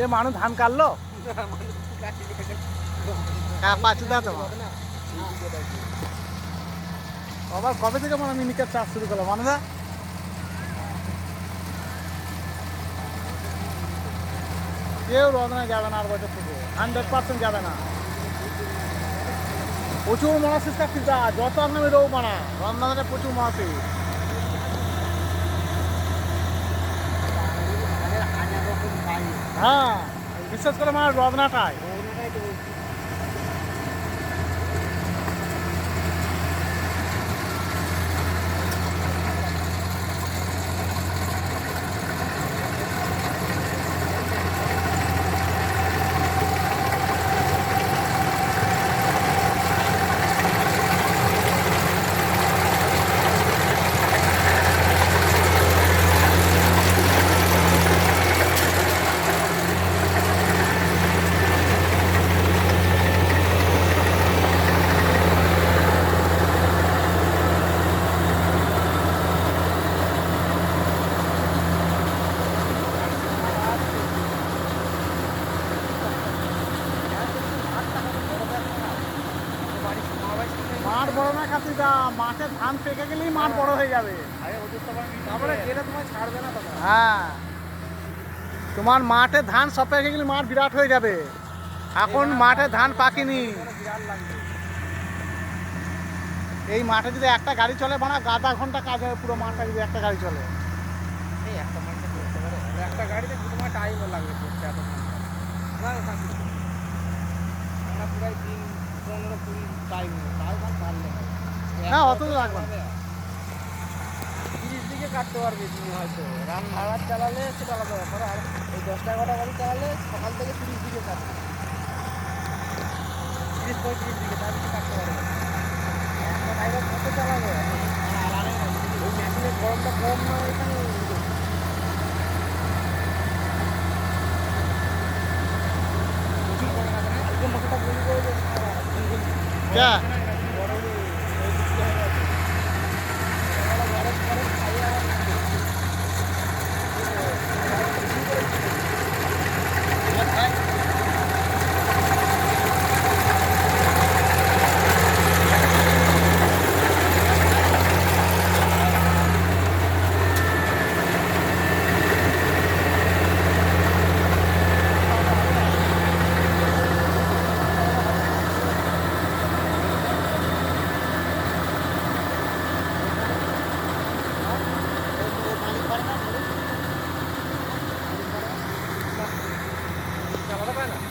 এ মানুষ ধান কাটলো পাঁচুদা তো আবার কবে থেকে মানে মিনিকেট চাষ শুরু করলো মানুষা কেউ রদনা যাবে না আর বছর থেকে 100% যাবে না প্রচুর মনাসিস কাটছি যা যত আপনার রোগ মানা রমজানে প্রচুর মনাসিস হ্যাঁ বিশেষ করে আমার রদনাটাই মাঠ বড় না খাতি যা মাঠে ধান পেকে গেলেই মাঠ বড় হয়ে যাবে তারপরে গেলে তোমার ছাড়বে না হ্যাঁ তোমার মাঠে ধান সব পেকে গেলে মাঠ বিরাট হয়ে যাবে এখন মাঠে ধান পাকেনি এই মাঠে যদি একটা গাড়ি চলে বানা আধা ঘন্টা কাজ হবে পুরো মাঠটা যদি একটা গাড়ি চলে একটা গাড়িতে তোমার টাইম লাগবে প্রায় 15-20 টাইম না অত লাগবে না 30 দিকে কাটতে পারবে তুমি হয়তো রান ভাড়া চালালে সেটা আলাদা ব্যাপার আর ওই 10-11টা গাড়ি চালালে সকাল থেকে 30 দিকে কাটবে 30-35 দিকে তার বেশি কাটতে পারবে একটা ড্রাইভার কত চালাবে ওই মেশিনের গরমটা কম না এখানে প্রচুর গরম আছে না একদম মোটরটা বলি করে क्या